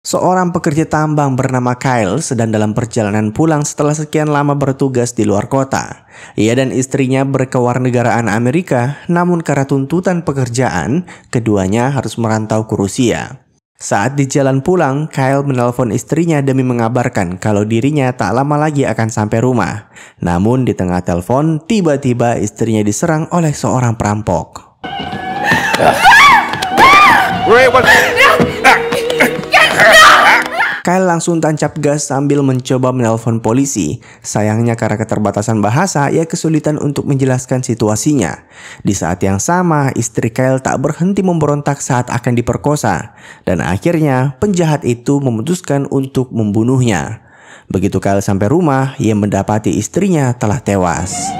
Seorang pekerja tambang bernama Kyle sedang dalam perjalanan pulang setelah sekian lama bertugas di luar kota. Ia dan istrinya berkewarganegaraan Amerika, namun karena tuntutan pekerjaan, keduanya harus merantau ke Rusia. Saat di jalan pulang, Kyle menelpon istrinya demi mengabarkan kalau dirinya tak lama lagi akan sampai rumah. Namun di tengah telepon, tiba-tiba istrinya diserang oleh seorang perampok. Kyle langsung tancap gas sambil mencoba menelpon polisi. Sayangnya karena keterbatasan bahasa, ia kesulitan untuk menjelaskan situasinya. Di saat yang sama, istri Kyle tak berhenti memberontak saat akan diperkosa. Dan akhirnya, penjahat itu memutuskan untuk membunuhnya. Begitu Kyle sampai rumah, ia mendapati istrinya telah tewas.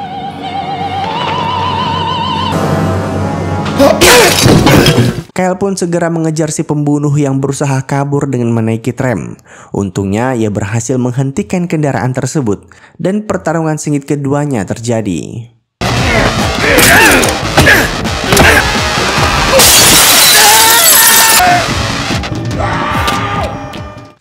Kyle pun segera mengejar si pembunuh yang berusaha kabur dengan menaiki tram. Untungnya ia berhasil menghentikan kendaraan tersebut dan pertarungan sengit keduanya terjadi.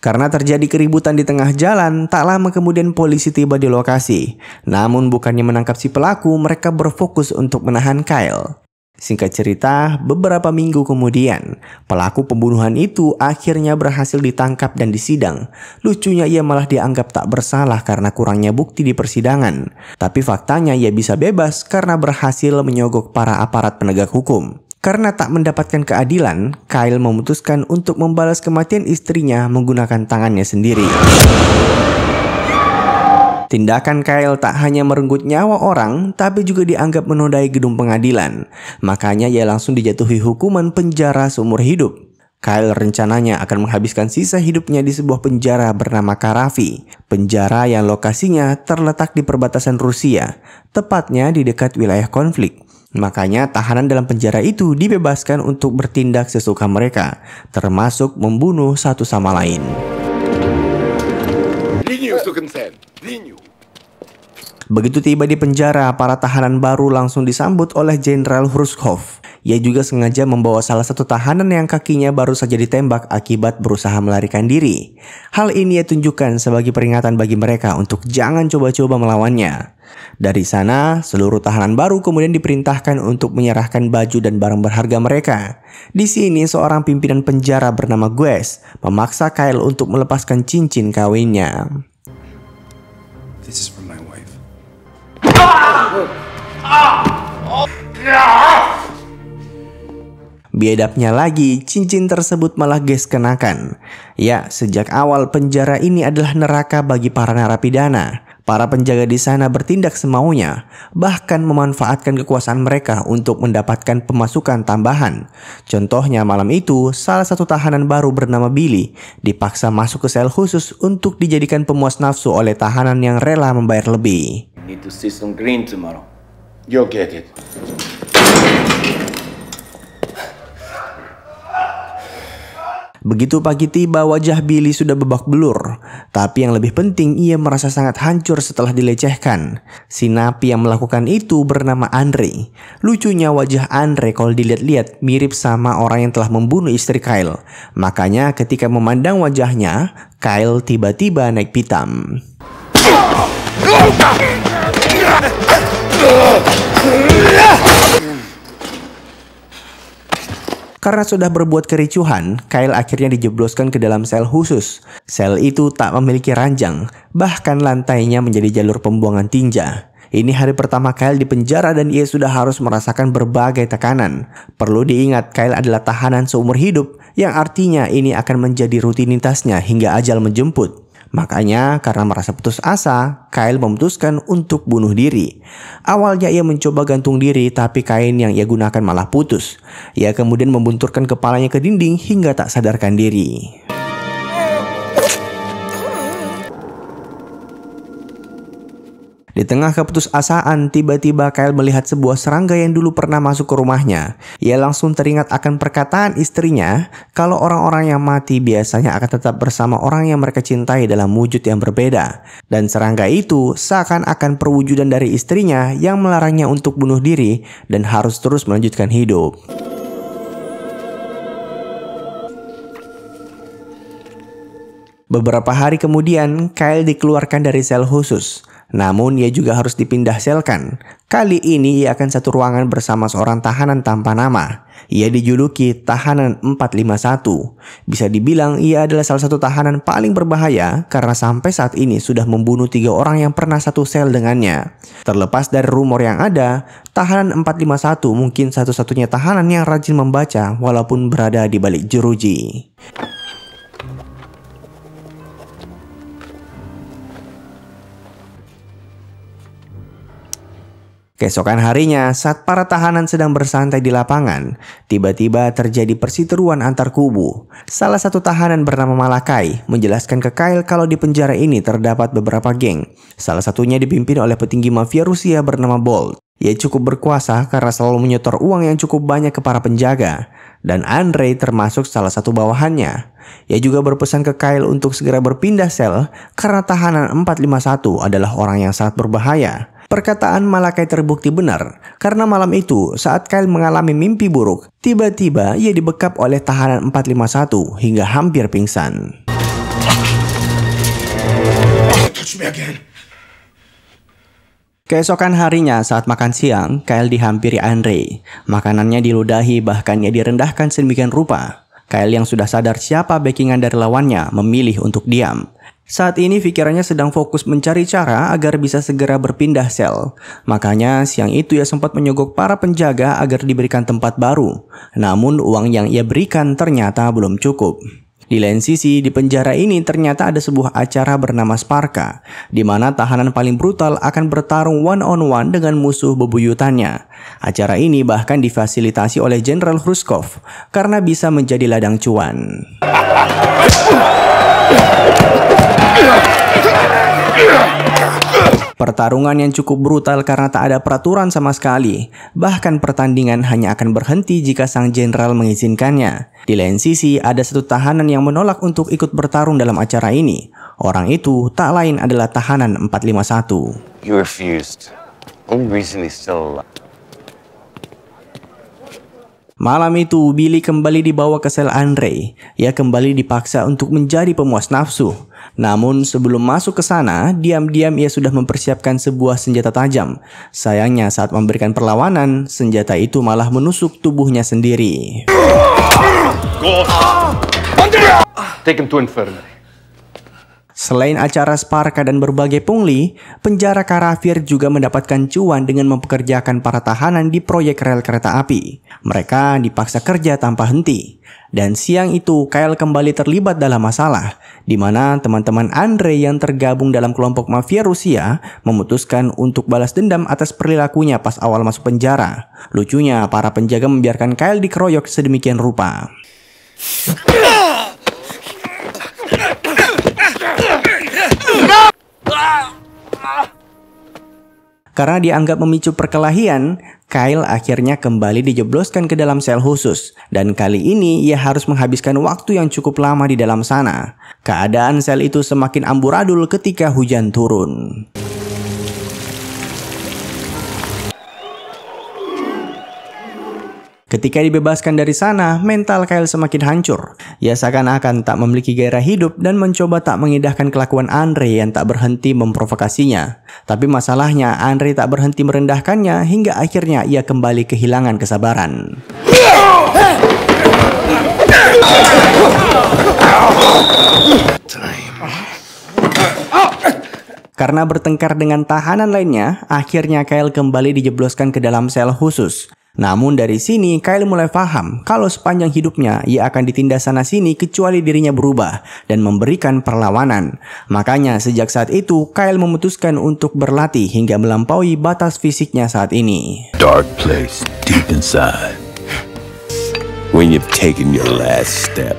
Karena terjadi keributan di tengah jalan, tak lama kemudian polisi tiba di lokasi. Namun bukannya menangkap si pelaku, mereka berfokus untuk menahan Kyle. Singkat cerita, beberapa minggu kemudian, pelaku pembunuhan itu akhirnya berhasil ditangkap dan disidang. Lucunya ia malah dianggap tak bersalah karena kurangnya bukti di persidangan. Tapi faktanya ia bisa bebas karena berhasil menyogok para aparat penegak hukum. Karena tak mendapatkan keadilan, Kyle memutuskan untuk membalas kematian istrinya menggunakan tangannya sendiri. Tindakan Kyle tak hanya merenggut nyawa orang, tapi juga dianggap menodai gedung pengadilan. Makanya ia langsung dijatuhi hukuman penjara seumur hidup. Kyle rencananya akan menghabiskan sisa hidupnya di sebuah penjara bernama Karafi. Penjara yang lokasinya terletak di perbatasan Rusia, tepatnya di dekat wilayah konflik. Makanya tahanan dalam penjara itu dibebaskan untuk bertindak sesuka mereka, termasuk membunuh satu sama lain. Begitu tiba di penjara, para tahanan baru langsung disambut oleh Jenderal Khrushchev. Ia juga sengaja membawa salah satu tahanan yang kakinya baru saja ditembak akibat berusaha melarikan diri. Hal ini ia tunjukkan sebagai peringatan bagi mereka untuk jangan coba-coba melawannya. Dari sana, seluruh tahanan baru kemudian diperintahkan untuk menyerahkan baju dan barang berharga mereka. Di sini, seorang pimpinan penjara bernama Gues memaksa Kyle untuk melepaskan cincin kawinnya. This is from my wife. Biadabnya lagi, cincin tersebut malah Gues kenakan. Ya, sejak awal penjara ini adalah neraka bagi para narapidana. Para penjaga di sana bertindak semaunya, bahkan memanfaatkan kekuasaan mereka untuk mendapatkan pemasukan tambahan. Contohnya malam itu, salah satu tahanan baru bernama Billy dipaksa masuk ke sel khusus untuk dijadikan pemuas nafsu oleh tahanan yang rela membayar lebih. Need to see some green tomorrow. You'll get it. Begitu pagi tiba, wajah Billy sudah babak belur. Tapi yang lebih penting, ia merasa sangat hancur setelah dilecehkan. Si napi yang melakukan itu bernama Andre. Lucunya wajah Andre kalau dilihat-lihat mirip sama orang yang telah membunuh istri Kyle. Makanya ketika memandang wajahnya, Kyle tiba-tiba naik pitam. Karena sudah berbuat kericuhan, Kyle akhirnya dijebloskan ke dalam sel khusus. Sel itu tak memiliki ranjang, bahkan lantainya menjadi jalur pembuangan tinja. Ini hari pertama Kyle di penjara dan ia sudah harus merasakan berbagai tekanan. Perlu diingat, Kyle adalah tahanan seumur hidup, yang artinya ini akan menjadi rutinitasnya hingga ajal menjemput. Makanya karena merasa putus asa, Kyle memutuskan untuk bunuh diri. Awalnya ia mencoba gantung diri, tapi kain yang ia gunakan malah putus. Ia kemudian membunturkan kepalanya ke dinding hingga tak sadarkan diri. Di tengah keputusasaan, tiba-tiba Kyle melihat sebuah serangga yang dulu pernah masuk ke rumahnya. Ia langsung teringat akan perkataan istrinya kalau orang-orang yang mati biasanya akan tetap bersama orang yang mereka cintai dalam wujud yang berbeda. Dan serangga itu seakan-akan perwujudan dari istrinya yang melarangnya untuk bunuh diri dan harus terus melanjutkan hidup. Beberapa hari kemudian, Kyle dikeluarkan dari sel khusus. Namun ia juga harus dipindah selkan. Kali ini ia akan satu ruangan bersama seorang tahanan tanpa nama. Ia dijuluki Tahanan 451. Bisa dibilang ia adalah salah satu tahanan paling berbahaya karena sampai saat ini sudah membunuh 3 orang yang pernah satu sel dengannya. Terlepas dari rumor yang ada, Tahanan 451 mungkin satu-satunya tahanan yang rajin membaca walaupun berada di balik jeruji. Keesokan harinya, saat para tahanan sedang bersantai di lapangan, tiba-tiba terjadi perseteruan antar kubu. Salah satu tahanan bernama Malakai menjelaskan ke Kyle kalau di penjara ini terdapat beberapa geng. Salah satunya dipimpin oleh petinggi mafia Rusia bernama Bolt. Ia cukup berkuasa karena selalu menyetor uang yang cukup banyak ke para penjaga. Dan Andrei termasuk salah satu bawahannya. Ia juga berpesan ke Kyle untuk segera berpindah sel karena tahanan 451 adalah orang yang sangat berbahaya. Perkataan Malakai terbukti benar, karena malam itu saat Kyle mengalami mimpi buruk, tiba-tiba ia dibekap oleh tahanan 451 hingga hampir pingsan. Keesokan harinya saat makan siang, Kyle dihampiri Andrei. Makanannya diludahi bahkan ia direndahkan sedemikian rupa. Kyle yang sudah sadar siapa backingan dari lawannya memilih untuk diam. Saat ini pikirannya sedang fokus mencari cara agar bisa segera berpindah sel. Makanya siang itu ia sempat menyogok para penjaga agar diberikan tempat baru. Namun uang yang ia berikan ternyata belum cukup. Di lain sisi, di penjara ini ternyata ada sebuah acara bernama Sparka, di mana tahanan paling brutal akan bertarung one-on-one dengan musuh bebuyutannya. Acara ini bahkan difasilitasi oleh Jenderal Khrushchev, karena bisa menjadi ladang cuan. Pertarungan yang cukup brutal karena tak ada peraturan sama sekali. Bahkan pertandingan hanya akan berhenti jika sang jenderal mengizinkannya. Di lain sisi, ada satu tahanan yang menolak untuk ikut bertarung dalam acara ini. Orang itu tak lain adalah tahanan 451. You refused. Only reason he's still alive. Malam itu, Billy kembali dibawa ke sel Andrei. Ia kembali dipaksa untuk menjadi pemuas nafsu. Namun sebelum masuk ke sana, diam-diam ia sudah mempersiapkan sebuah senjata tajam. Sayangnya saat memberikan perlawanan, senjata itu malah menusuk tubuhnya sendiri. Take him to infirmary. Selain acara Sparka dan berbagai pungli, penjara Karavir juga mendapatkan cuan dengan mempekerjakan para tahanan di proyek rel kereta api. Mereka dipaksa kerja tanpa henti. Dan siang itu Kyle kembali terlibat dalam masalah, di mana teman-teman Andrei yang tergabung dalam kelompok mafia Rusia memutuskan untuk balas dendam atas perilakunya pas awal masuk penjara. Lucunya, para penjaga membiarkan Kyle dikeroyok sedemikian rupa. Karena dianggap memicu perkelahian, Kyle akhirnya kembali dijebloskan ke dalam sel khusus. Dan kali ini ia harus menghabiskan waktu yang cukup lama di dalam sana. Keadaan sel itu semakin amburadul ketika hujan turun. Ketika dibebaskan dari sana, mental Kyle semakin hancur. Ia seakan-akan tak memiliki gairah hidup dan mencoba tak mengindahkan kelakuan Andrei yang tak berhenti memprovokasinya. Tapi masalahnya, Andrei tak berhenti merendahkannya hingga akhirnya ia kembali kehilangan kesabaran. Karena bertengkar dengan tahanan lainnya, akhirnya Kyle kembali dijebloskan ke dalam sel khusus. Namun dari sini Kyle mulai paham kalau sepanjang hidupnya ia akan ditindas sana-sini kecuali dirinya berubah dan memberikan perlawanan. Makanya sejak saat itu Kyle memutuskan untuk berlatih hingga melampaui batas fisiknya saat ini. Dark place deep inside. When you've taken your last step.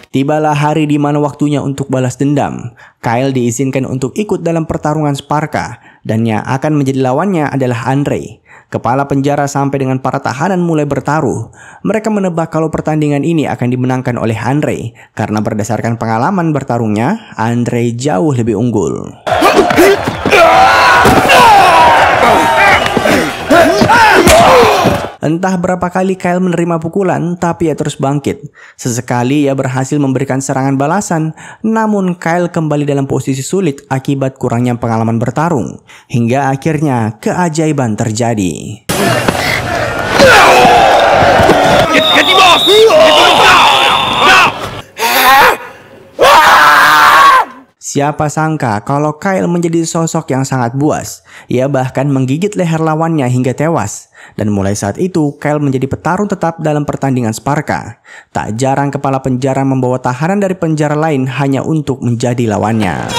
Tibalah hari di mana waktunya untuk balas dendam. Kyle diizinkan untuk ikut dalam pertarungan Sparka, dan yang akan menjadi lawannya adalah Andrei. Kepala penjara sampai dengan para tahanan mulai bertaruh. Mereka menebak kalau pertandingan ini akan dimenangkan oleh Andrei, karena berdasarkan pengalaman bertarungnya, Andrei jauh lebih unggul. Entah berapa kali Kyle menerima pukulan, tapi ia terus bangkit. Sesekali ia berhasil memberikan serangan balasan, namun Kyle kembali dalam posisi sulit akibat kurangnya pengalaman bertarung. Hingga akhirnya keajaiban terjadi. Siapa sangka kalau Kyle menjadi sosok yang sangat buas. Ia bahkan menggigit leher lawannya hingga tewas. Dan mulai saat itu, Kyle menjadi petarung tetap dalam pertandingan Sparka. Tak jarang kepala penjara membawa tahanan dari penjara lain hanya untuk menjadi lawannya.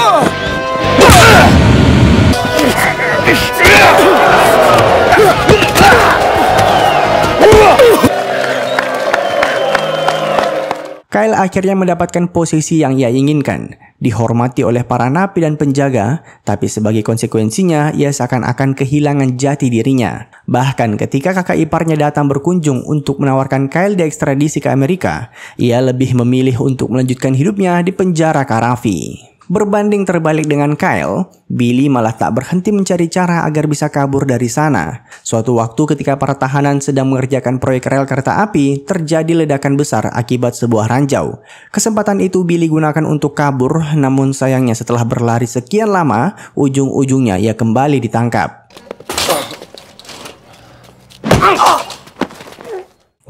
Kyle akhirnya mendapatkan posisi yang ia inginkan, dihormati oleh para napi dan penjaga, tapi sebagai konsekuensinya ia seakan-akan kehilangan jati dirinya. Bahkan ketika kakak iparnya datang berkunjung untuk menawarkan Kyle diekstradisi ke Amerika, ia lebih memilih untuk melanjutkan hidupnya di penjara Karafi. Berbanding terbalik dengan Kyle, Billy malah tak berhenti mencari cara agar bisa kabur dari sana. Suatu waktu ketika para tahanan sedang mengerjakan proyek rel kereta api, terjadi ledakan besar akibat sebuah ranjau. Kesempatan itu Billy gunakan untuk kabur, namun sayangnya setelah berlari sekian lama, ujung-ujungnya ia kembali ditangkap.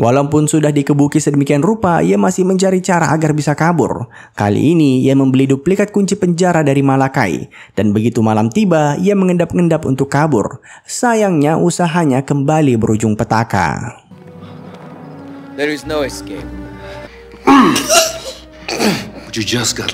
Walaupun sudah dikebuki sedemikian rupa, ia masih mencari cara agar bisa kabur. Kali ini, ia membeli duplikat kunci penjara dari Malakai. Dan begitu malam tiba, ia mengendap-endap untuk kabur. Sayangnya, usahanya kembali berujung petaka. There is no escape. But you just got...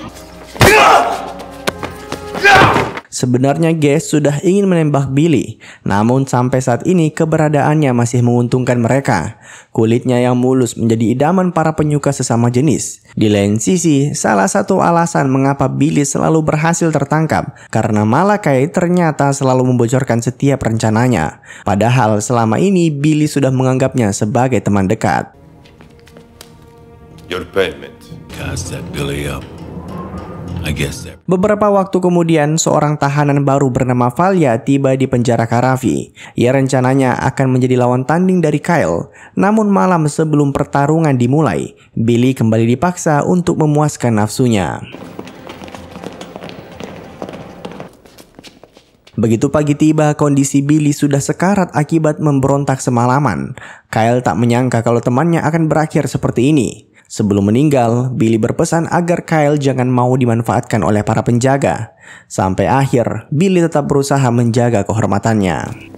Sebenarnya Guest sudah ingin menembak Billy, namun sampai saat ini keberadaannya masih menguntungkan mereka. Kulitnya yang mulus menjadi idaman para penyuka sesama jenis. Di lain sisi, salah satu alasan mengapa Billy selalu berhasil tertangkap karena Malakai ternyata selalu membocorkan setiap rencananya. Padahal selama ini Billy sudah menganggapnya sebagai teman dekat. Your payment. Cast that Billy up. Beberapa waktu kemudian, seorang tahanan baru bernama Valia tiba di penjara Karafi. Ia rencananya akan menjadi lawan tanding dari Kyle. Namun malam sebelum pertarungan dimulai, Billy kembali dipaksa untuk memuaskan nafsunya. Begitu pagi tiba, kondisi Billy sudah sekarat akibat memberontak semalaman. Kyle tak menyangka kalau temannya akan berakhir seperti ini. Sebelum meninggal, Billy berpesan agar Kyle jangan mau dimanfaatkan oleh para penjaga. Sampai akhir, Billy tetap berusaha menjaga kehormatannya.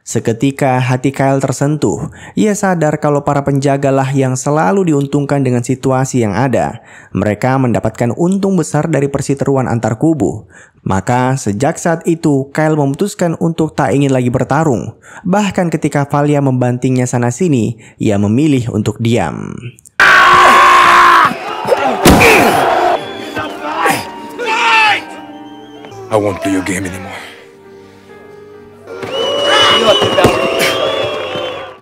Seketika hati Kyle tersentuh. Ia sadar kalau para penjagalah yang selalu diuntungkan dengan situasi yang ada. Mereka mendapatkan untung besar dari perseteruan antar kubu. Maka sejak saat itu Kyle memutuskan untuk tak ingin lagi bertarung. Bahkan ketika Valia membantingnya sana-sini, ia memilih untuk diam. I won't play your game anymore.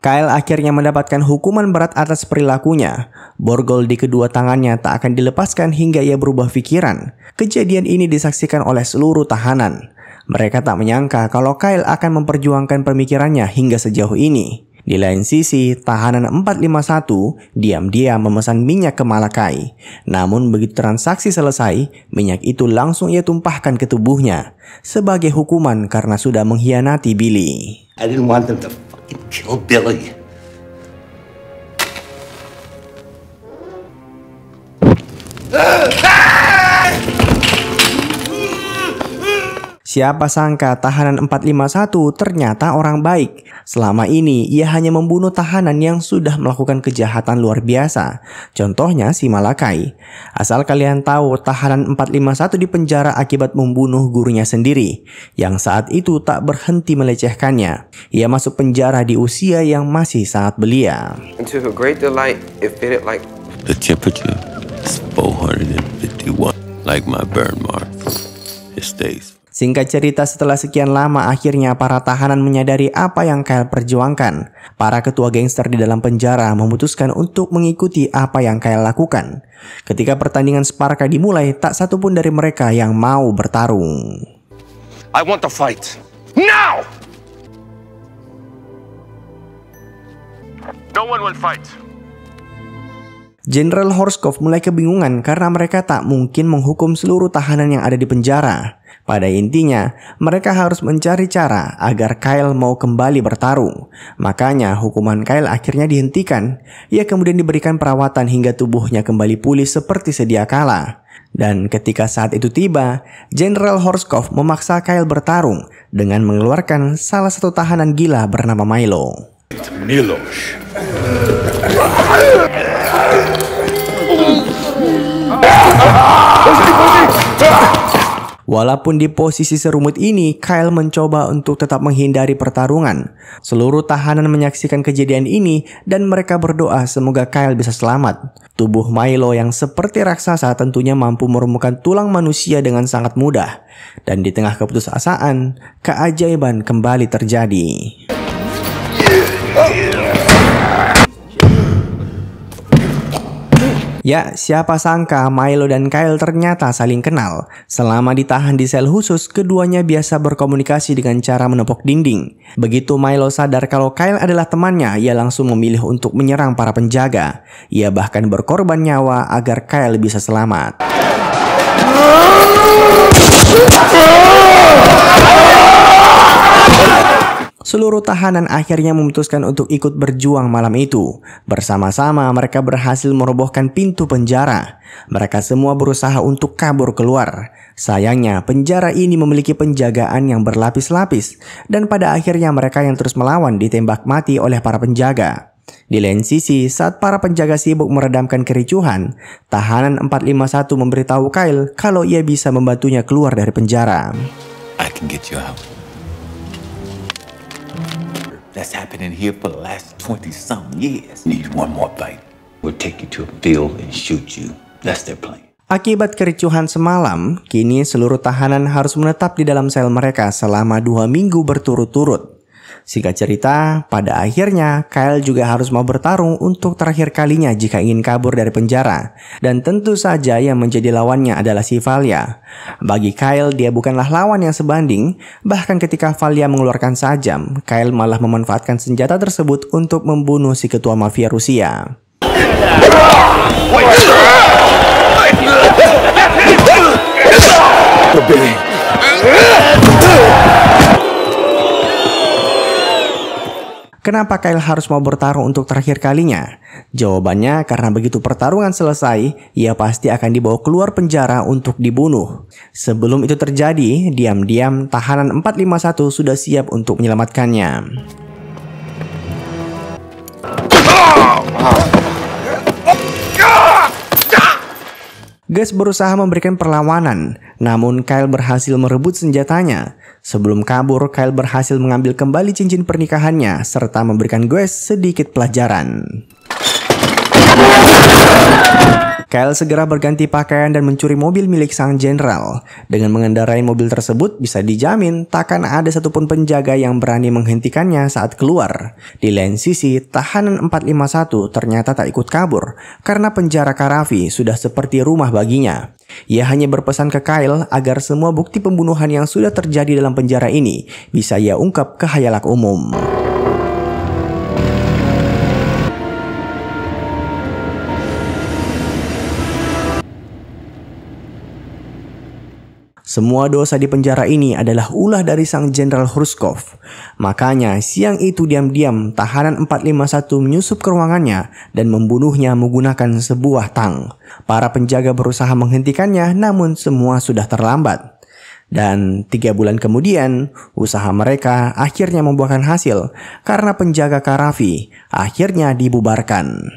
Kyle akhirnya mendapatkan hukuman berat atas perilakunya. Borgol di kedua tangannya tak akan dilepaskan hingga ia berubah pikiran. Kejadian ini disaksikan oleh seluruh tahanan. Mereka tak menyangka kalau Kyle akan memperjuangkan pemikirannya hingga sejauh ini. Di lain sisi, tahanan 451 diam-diam memesan minyak ke Malakai. Namun begitu transaksi selesai, minyak itu langsung ia tumpahkan ke tubuhnya sebagai hukuman karena sudah mengkhianati Billy. I didn't want them to fucking kill Billy. Siapa sangka tahanan 451 ternyata orang baik. Selama ini ia hanya membunuh tahanan yang sudah melakukan kejahatan luar biasa. Contohnya si Malakai. Asal kalian tahu, tahanan 451 dipenjara akibat membunuh gurunya sendiri, yang saat itu tak berhenti melecehkannya. Ia masuk penjara di usia yang masih sangat belia. And to her great delight, it fitted like... The temperature is 451, like my burn marks. It stays. Singkat cerita, setelah sekian lama akhirnya para tahanan menyadari apa yang Kyle perjuangkan. Para ketua gangster di dalam penjara memutuskan untuk mengikuti apa yang Kyle lakukan. Ketika pertandingan Sparka dimulai, tak satu pun dari mereka yang mau bertarung. I want to fight. Now! No one will fight. Jenderal Horskov mulai kebingungan karena mereka tak mungkin menghukum seluruh tahanan yang ada di penjara. Pada intinya, mereka harus mencari cara agar Kyle mau kembali bertarung. Makanya hukuman Kyle akhirnya dihentikan. Ia kemudian diberikan perawatan hingga tubuhnya kembali pulih seperti sedia kala. Dan ketika saat itu tiba, Jenderal Horskov memaksa Kyle bertarung dengan mengeluarkan salah satu tahanan gila bernama Milo. Milos. Walaupun di posisi serumit ini, Kyle mencoba untuk tetap menghindari pertarungan. Seluruh tahanan menyaksikan kejadian ini dan mereka berdoa semoga Kyle bisa selamat. Tubuh Milo yang seperti raksasa tentunya mampu meremukkan tulang manusia dengan sangat mudah. Dan di tengah keputusasaan, keajaiban kembali terjadi. Ya, siapa sangka Milo dan Kyle ternyata saling kenal. Selama ditahan di sel khusus, keduanya biasa berkomunikasi dengan cara menepok dinding. Begitu Milo sadar kalau Kyle adalah temannya, ia langsung memilih untuk menyerang para penjaga. Ia bahkan berkorban nyawa agar Kyle bisa selamat. Seluruh tahanan akhirnya memutuskan untuk ikut berjuang malam itu. Bersama-sama mereka berhasil merobohkan pintu penjara. Mereka semua berusaha untuk kabur keluar. Sayangnya penjara ini memiliki penjagaan yang berlapis-lapis. Dan pada akhirnya mereka yang terus melawan ditembak mati oleh para penjaga. Di lain sisi, saat para penjaga sibuk meredamkan kericuhan, tahanan 451 memberitahu Kyle kalau ia bisa membantunya keluar dari penjara. I can get you out. That's happening here for the last 20-something years. Need one more fight. We'll take you to a field and shoot you. That's their plan. Akibat kericuhan semalam, kini seluruh tahanan harus menetap di dalam sel mereka selama 2 minggu berturut-turut. Singkat cerita, pada akhirnya Kyle juga harus mau bertarung untuk terakhir kalinya jika ingin kabur dari penjara. Dan tentu saja yang menjadi lawannya adalah si Valia. Bagi Kyle, dia bukanlah lawan yang sebanding. Bahkan ketika Valia mengeluarkan sajam, Kyle malah memanfaatkan senjata tersebut untuk membunuh si ketua mafia Rusia. Kenapa Kyle harus mau bertarung untuk terakhir kalinya? Jawabannya karena begitu pertarungan selesai, ia pasti akan dibawa keluar penjara untuk dibunuh. Sebelum itu terjadi, diam-diam tahanan 451 sudah siap untuk menyelamatkannya. Gus berusaha memberikan perlawanan, namun Kyle berhasil merebut senjatanya. Sebelum kabur, Kyle berhasil mengambil kembali cincin pernikahannya serta memberikan Gus sedikit pelajaran. Kyle segera berganti pakaian dan mencuri mobil milik sang jenderal. Dengan mengendarai mobil tersebut, bisa dijamin takkan ada satupun penjaga yang berani menghentikannya saat keluar. Di lain sisi, tahanan 451 ternyata tak ikut kabur, karena penjara Karafi sudah seperti rumah baginya. Ia hanya berpesan ke Kyle agar semua bukti pembunuhan yang sudah terjadi dalam penjara ini bisa ia ungkap ke khayalak umum. Semua dosa di penjara ini adalah ulah dari sang Jenderal Horskov. Makanya siang itu diam-diam tahanan 451 menyusup ke ruangannya dan membunuhnya menggunakan sebuah tang. Para penjaga berusaha menghentikannya, namun semua sudah terlambat. Dan 3 bulan kemudian, usaha mereka akhirnya membuahkan hasil karena penjaga Karafi akhirnya dibubarkan.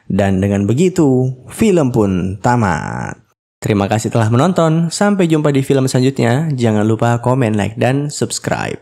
Dan dengan begitu, film pun tamat. Terima kasih telah menonton, sampai jumpa di film selanjutnya. Jangan lupa komen, like, dan subscribe.